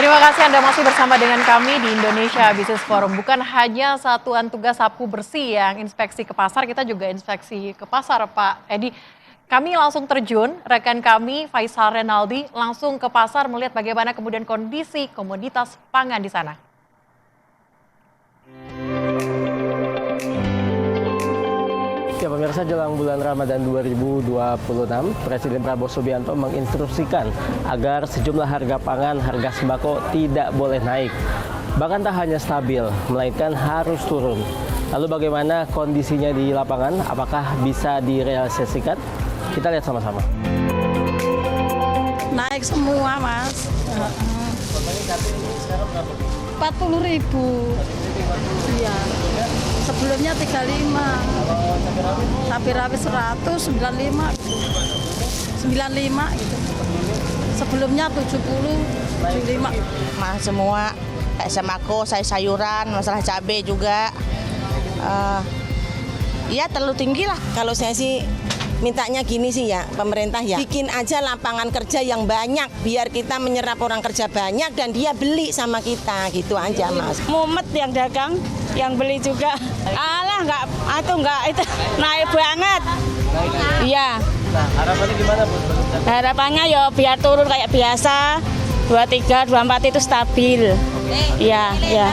Terima kasih Anda masih bersama dengan kami di Indonesia Business Forum. Bukan hanya satuan tugas sapu bersih yang inspeksi ke pasar, kita juga inspeksi ke pasar, Pak Edi. Kami langsung terjun, rekan kami Faisal Renaldi langsung ke pasar melihat bagaimana kemudian kondisi komoditas pangan di sana. Ya pemirsa, jelang bulan Ramadan 2026, Presiden Prabowo Subianto menginstruksikan agar sejumlah harga pangan, harga sembako tidak boleh naik. Bahkan tak hanya stabil, melainkan harus turun. Lalu bagaimana kondisinya di lapangan? Apakah bisa direalisasikan? Kita lihat sama-sama. Naik semua, Mas. 40.000. Iya. Sebelumnya 35. Cabai rawit 100, 95 gitu. Sebelumnya 70, 75. Mahal semua, kayak sembako, sayuran, masalah cabai juga. Ya terlalu tinggi lah. Kalau saya sih mintanya gini sih ya, pemerintah ya, bikin aja lapangan kerja yang banyak, biar kita menyerap orang kerja banyak dan dia beli sama kita, gitu aja Mas. Mumet yang dagang, yang beli juga. Alah, itu naik banget. Iya. Nah, harapannya gimana, Bu? Harapannya ya biar turun kayak biasa, 23, 24 itu stabil. Iya, iya.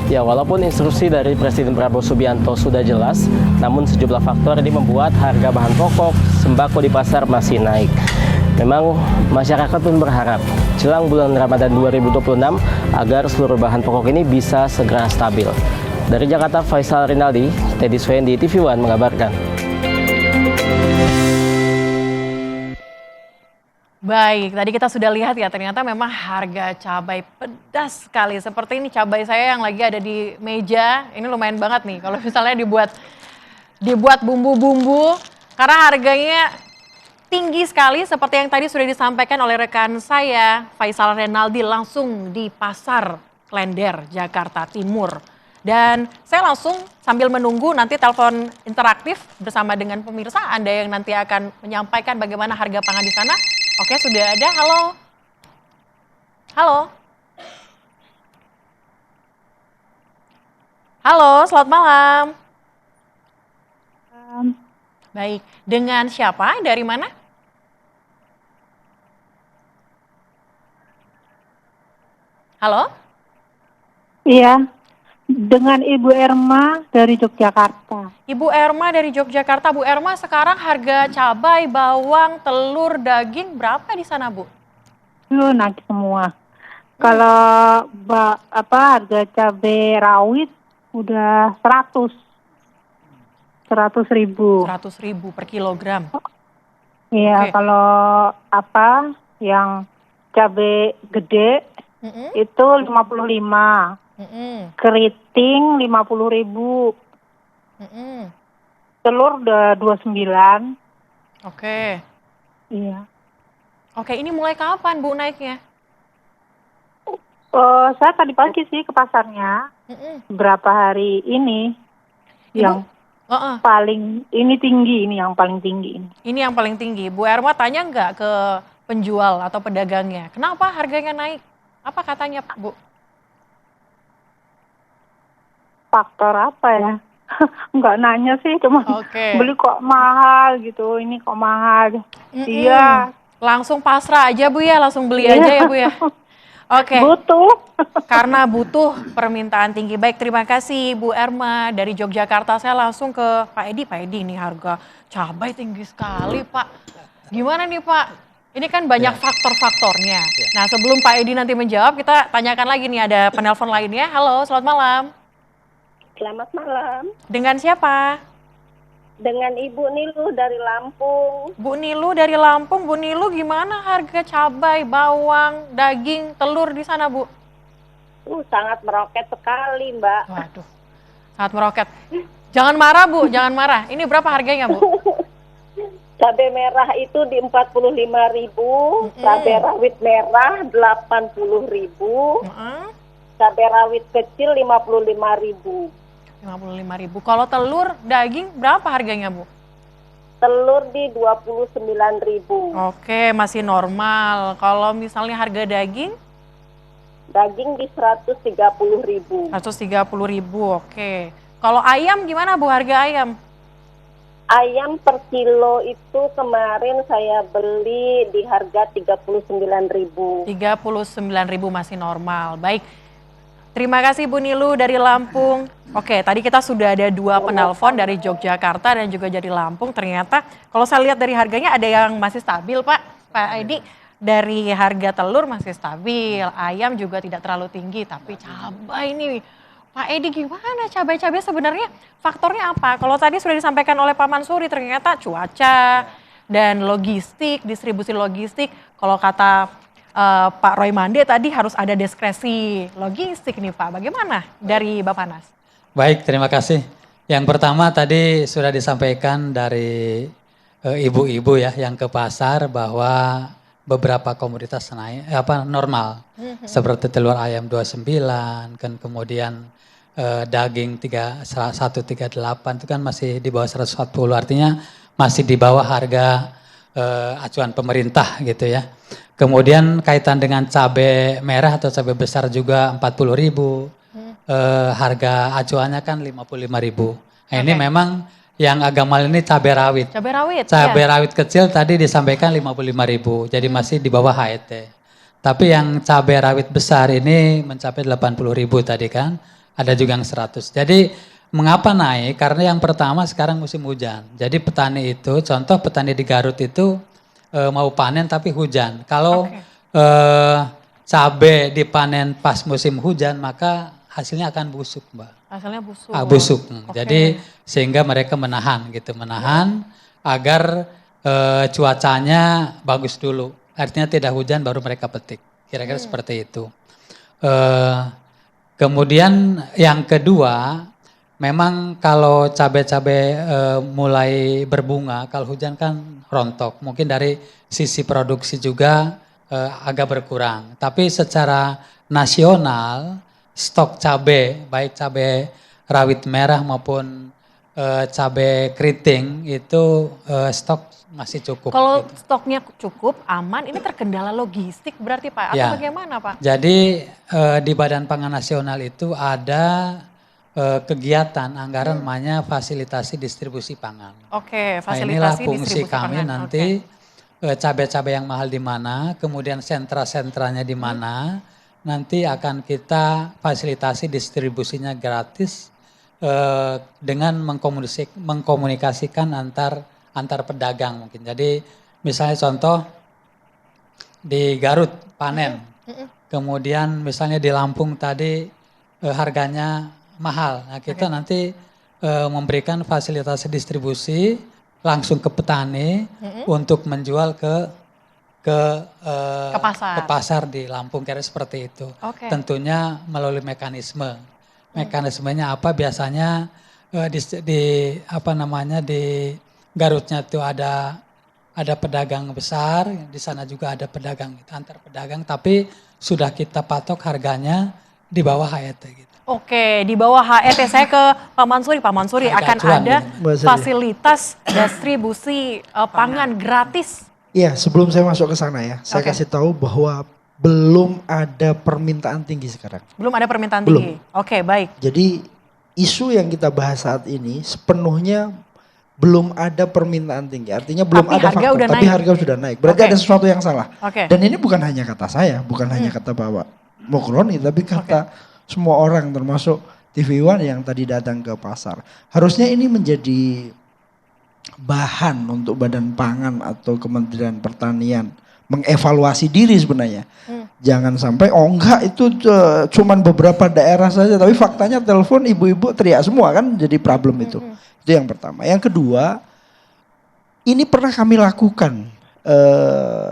Ya, walaupun instruksi dari Presiden Prabowo Subianto sudah jelas, namun sejumlah faktor ini membuat harga bahan pokok, sembako di pasar masih naik. Memang masyarakat pun berharap jelang bulan Ramadan 2026 agar seluruh bahan pokok ini bisa segera stabil. Dari Jakarta, Faisal Rinaldi, Teddy Swendi, TV One mengabarkan. Baik, tadi kita sudah lihat ya, ternyata memang harga cabai pedas sekali. Seperti ini cabai saya yang lagi ada di meja, ini lumayan banget nih. Kalau misalnya dibuat bumbu-bumbu, karena harganya tinggi sekali seperti yang tadi sudah disampaikan oleh rekan saya, Faisal Renaldi, langsung di Pasar Klender, Jakarta Timur. Dan saya langsung sambil menunggu nanti telepon interaktif bersama dengan pemirsa Anda yang nanti akan menyampaikan bagaimana harga pangan di sana. Oke, sudah ada. Halo. Halo. Halo, selamat malam. Baik, dengan siapa? Dari mana? Halo? Iya, dengan Ibu Erma dari Yogyakarta. Ibu Erma dari Yogyakarta. Bu Erma, sekarang harga cabai, bawang, telur, daging berapa di sana, Bu? Naik semua. Kalau harga cabai rawit udah 100.000. 100.000 per kilogram. Iya, Oke. kalau yang cabai gede itu 55. Keriting 50.000. Telur udah 29. Oke. Iya. Oke, ini mulai kapan, Bu, naiknya? Saya tadi pagi sih ke pasarnya. Berapa hari ini Ibu? yang paling tinggi, ini yang paling tinggi ini. Ini yang paling tinggi. Bu Erma tanya nggak ke penjual atau pedagangnya, kenapa harganya naik? Apa katanya, Bu? Faktor apa ya? Nggak nanya sih, cuma Oke. beli kok mahal gitu, ini kok mahal. Iya. Langsung pasrah aja, Bu ya, langsung beli aja ya, Bu ya. Oke. Butuh. Karena butuh permintaan tinggi. Baik, terima kasih Bu Erma dari Yogyakarta. Saya langsung ke Pak Edi. Pak Edi, ini harga cabai tinggi sekali, Pak. Gimana nih, Pak? Ini kan banyak faktor-faktornya. Nah, sebelum Pak Edi nanti menjawab, kita tanyakan lagi nih, ada penelpon lainnya. Halo, selamat malam. Selamat malam. Dengan siapa? Dengan Ibu Nilu dari Lampung. Bu Nilu dari Lampung. Bu Nilu, gimana harga cabai, bawang, daging, telur di sana, Bu? Sangat meroket sekali, Mbak. Waduh, sangat meroket. Jangan marah, Bu, jangan marah. Ini berapa harganya, Bu? Cabai merah itu di 45.000, cabai rawit merah 80.000, cabai rawit kecil 55.000. 55.000. Kalau telur, daging berapa harganya, Bu? Telur di 29.000. Oke, masih normal. Kalau misalnya harga daging? daging di 130.000. 130.000, oke. Kalau ayam gimana Bu, harga ayam? Ayam per kilo itu kemarin saya beli di harga 39.000. 39.000 masih normal. Baik. Terima kasih Bu Nilu dari Lampung. Oke, tadi kita sudah ada 2 penelpon dari Yogyakarta dan juga dari Lampung. Ternyata kalau saya lihat dari harganya ada yang masih stabil, Pak. Pak Edi, dari harga telur masih stabil, ayam juga tidak terlalu tinggi, tapi cabai nih. Pak Edi, gimana cabai-cabai sebenarnya faktornya apa? Kalau tadi sudah disampaikan oleh Pak Mansuri, ternyata cuaca dan logistik, distribusi logistik. Kalau kata Pak Roy Mande tadi harus ada diskresi logistik nih Pak. Bagaimana dari Bapak Nas? Baik, terima kasih. Yang pertama tadi sudah disampaikan dari ibu-ibu ya yang ke pasar bahwa beberapa komoditas naik normal. Seperti telur ayam 29, kan kemudian daging 138 itu kan masih di bawah 140, artinya masih di bawah harga acuan pemerintah gitu ya. Kemudian kaitan dengan cabai merah atau cabai besar juga 40.000. Harga acuannya kan 55.000. Nah, ini memang yang agak mahal ini cabai rawit. Cabai rawit. Cabai rawit kecil tadi disampaikan 55.000. Jadi masih di bawah HET. Tapi yang cabai rawit besar ini mencapai 80.000 tadi kan. Ada juga yang 100. Jadi mengapa naik? Karena yang pertama sekarang musim hujan. Jadi petani itu, contoh petani di Garut itu mau panen tapi hujan. Kalau cabai dipanen pas musim hujan maka hasilnya akan busuk, Mbak. Hasilnya busuk. Busuk. Jadi sehingga mereka menahan agar cuacanya bagus dulu. Artinya tidak hujan baru mereka petik. Kira-kira seperti itu. Kemudian yang kedua, memang kalau cabai-cabai mulai berbunga, kalau hujan kan rontok. Mungkin dari sisi produksi juga agak berkurang. Tapi secara nasional, stok cabai, baik cabai rawit merah maupun cabai keriting itu stok masih cukup. Kalau gitu. stoknya cukup, aman, ini terkendala logistik berarti Pak? Atau bagaimana Pak? Jadi di Badan Pangan Nasional itu ada kegiatan anggaran namanya fasilitasi distribusi pangan. Oke, Nah, inilah fasilitasi fungsi distribusi kami pangan. nanti cabai-cabai yang mahal di mana, kemudian sentra-sentranya di mana, nanti akan kita fasilitasi distribusinya gratis dengan mengkomunikasikan antar pedagang mungkin. Jadi misalnya contoh di Garut panen, kemudian misalnya di Lampung tadi harganya mahal. Nah kita nanti memberikan fasilitasi distribusi langsung ke petani untuk menjual ke pasar di Lampung, kira seperti itu. Tentunya melalui mekanisme. Mekanismenya apa? Biasanya di Garutnya itu ada pedagang besar, di sana juga ada pedagang, antar pedagang, tapi sudah kita patok harganya di bawah HET gitu. Oke, di bawah HET. Saya ke Pak Mansuri. Pak Mansuri, akan ada fasilitas distribusi pangan gratis. Iya, sebelum saya masuk ke sana ya, saya kasih tahu bahwa belum ada permintaan tinggi sekarang. Belum ada permintaan tinggi? Oke, baik. Jadi isu yang kita bahas saat ini sepenuhnya belum ada permintaan tinggi. Artinya belum ada faktor, tapi harga sudah naik. Berarti ada sesuatu yang salah. Dan ini bukan hanya kata saya, bukan hanya kata Bapak Mukroni, tapi kata semua orang termasuk TV One yang tadi datang ke pasar. Harusnya ini menjadi bahan untuk Badan Pangan atau Kementerian Pertanian mengevaluasi diri sebenarnya. Jangan sampai enggak itu cuman beberapa daerah saja, tapi faktanya telepon ibu-ibu teriak semua kan, jadi problem itu. Itu yang pertama. Yang kedua, ini pernah kami lakukan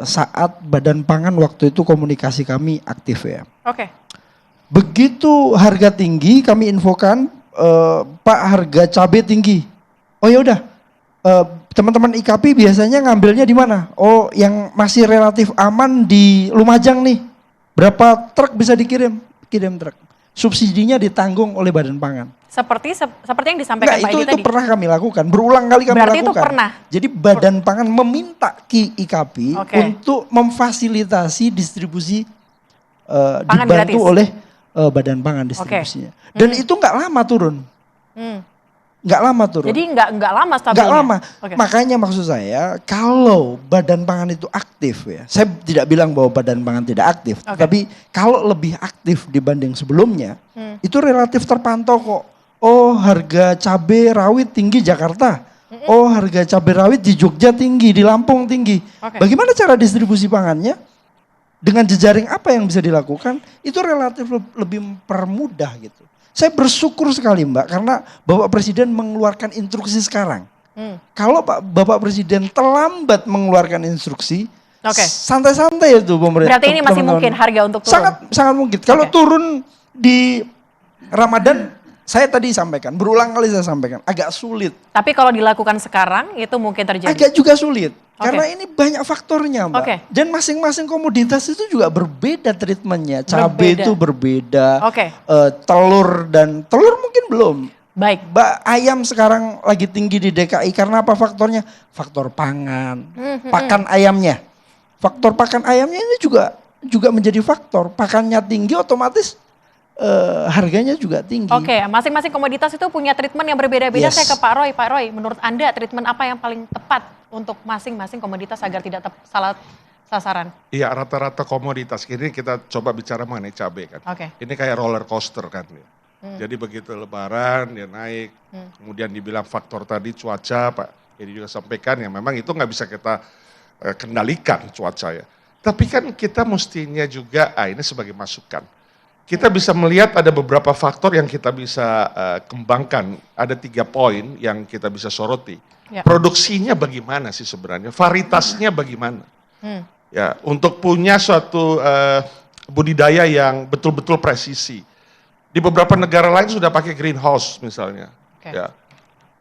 saat Badan Pangan waktu itu komunikasi kami aktif ya. Begitu harga tinggi kami infokan, Pak harga cabai tinggi. Oh ya udah, teman-teman IKP biasanya ngambilnya di mana? Oh yang masih relatif aman di Lumajang nih. Berapa truk bisa dikirim? Kirim truk. Subsidinya ditanggung oleh Badan Pangan. Seperti yang disampaikan Pak Edi tadi. Itu pernah kami lakukan, berulang kali kami lakukan. Berarti itu pernah? Jadi Badan Pangan meminta IKP untuk memfasilitasi distribusi dibantu oleh Badan Pangan distribusinya. Dan itu nggak lama turun. Nggak lama turun. Jadi nggak lama stabilnya? Nggak lama. Makanya maksud saya kalau Badan Pangan itu aktif ya. Saya tidak bilang bahwa Badan Pangan tidak aktif. Tapi kalau lebih aktif dibanding sebelumnya, itu relatif terpantau kok. Oh harga cabai rawit tinggi Jakarta. Oh harga cabai rawit di Jogja tinggi, di Lampung tinggi. Bagaimana cara distribusi pangannya? Dengan jejaring apa yang bisa dilakukan? Itu relatif lebih mempermudah gitu. Saya bersyukur sekali Mbak karena Bapak Presiden mengeluarkan instruksi sekarang. Kalau Bapak Presiden terlambat mengeluarkan instruksi, santai-santai itu pemerintah. Berarti ini masih mungkin harga untuk turun? Sangat mungkin. Kalau turun di Ramadan, saya tadi sampaikan, berulang kali saya sampaikan, agak sulit. Tapi kalau dilakukan sekarang itu mungkin terjadi? Agak juga sulit. Karena ini banyak faktornya Mbak. Dan masing-masing komoditas itu juga berbeda treatmentnya. Cabai itu berbeda. Telur mungkin belum. Baik. Ayam sekarang lagi tinggi di DKI karena apa faktornya? Faktor pangan, pakan ayamnya. Faktor pakan ayamnya ini juga menjadi faktor. Pakannya tinggi otomatis harganya juga tinggi. Masing-masing komoditas itu punya treatment yang berbeda-beda. Saya ke Pak Roy. Pak Roy, menurut Anda treatment apa yang paling tepat untuk masing-masing komoditas agar tidak salah sasaran? Iya, rata-rata komoditas. Ini kita coba bicara mengenai cabai kan. Ini kayak roller coaster kan. Jadi begitu lebaran dia naik, kemudian dibilang faktor tadi cuaca, Pak Edi juga sampaikan ya memang itu nggak bisa kita kendalikan cuaca ya. Tapi kan kita mestinya juga, ini sebagai masukan. Kita bisa melihat ada beberapa faktor yang kita bisa kembangkan. Ada 3 poin yang kita bisa soroti. Produksinya bagaimana sih sebenarnya? Varietasnya bagaimana? Ya, untuk punya suatu budidaya yang betul-betul presisi. Di beberapa negara lain sudah pakai greenhouse misalnya. Ya.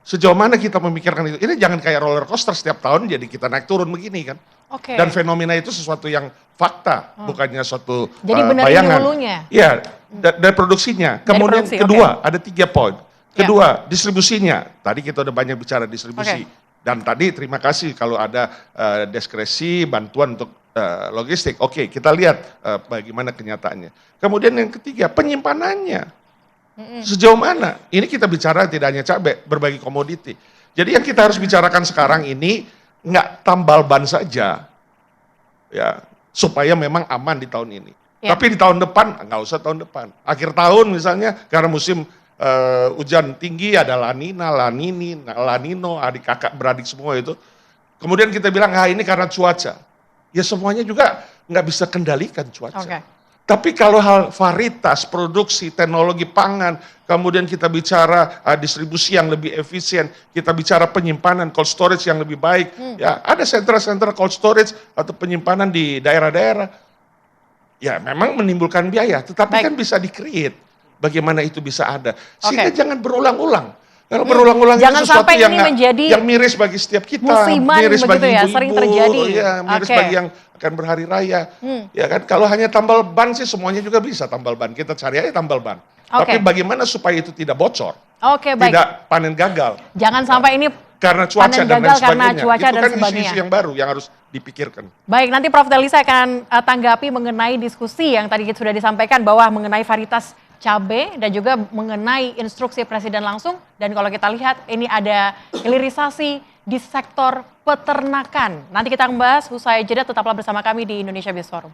Sejauh mana kita memikirkan itu? Ini jangan kayak roller coaster setiap tahun jadi kita naik turun begini kan. Dan fenomena itu sesuatu yang fakta, bukannya suatu bayangan. Iya, dan produksinya. Kemudian kedua, ada 3 poin. Kedua, distribusinya. Tadi kita udah banyak bicara distribusi. Dan tadi terima kasih kalau ada diskresi, bantuan untuk logistik. Kita lihat bagaimana kenyataannya. Kemudian yang ketiga, penyimpanannya. Sejauh mana? Ini kita bicara tidak hanya cabai, berbagai komoditi. Jadi yang kita harus bicarakan sekarang ini, nggak tambal ban saja. Ya, supaya memang aman di tahun ini. Tapi di tahun depan, nggak usah tahun depan. Akhir tahun misalnya, karena musim hujan tinggi, ada La Nina, La Nino, adik kakak beradik semua itu. Kemudian kita bilang, ini karena cuaca. Ya semuanya juga nggak bisa kendalikan cuaca. Tapi kalau hal varietas, produksi, teknologi pangan, kemudian kita bicara distribusi yang lebih efisien, kita bicara penyimpanan, cold storage yang lebih baik. Ya ada sentra-sentra cold storage atau penyimpanan di daerah-daerah. Ya memang menimbulkan biaya, tetapi kan bisa di-create. Bagaimana itu bisa ada. Sehingga jangan berulang-ulang. Kalau berulang-ulang itu sesuatu yang miris bagi setiap kita, miris bagi ibu-ibu, sering terjadi. Miris bagi yang akan berhari raya. Ya kan, kalau hanya tambal ban sih semuanya juga bisa tambal ban. Kita cari aja tambal ban. Tapi bagaimana supaya itu tidak bocor? Tidak panen gagal. Jangan sampai ini karena cuaca dan lain sebagainya. Cuaca itu kan isu-isu yang baru yang harus dipikirkan. Baik, nanti Prof. Delisa akan tanggapi mengenai diskusi yang tadi sudah disampaikan bahwa mengenai varietas cabai dan juga mengenai instruksi Presiden langsung. Dan kalau kita lihat ini ada hilirisasi di sektor peternakan. Nanti kita membahas usai jeda, tetaplah bersama kami di Indonesia Biz Forum.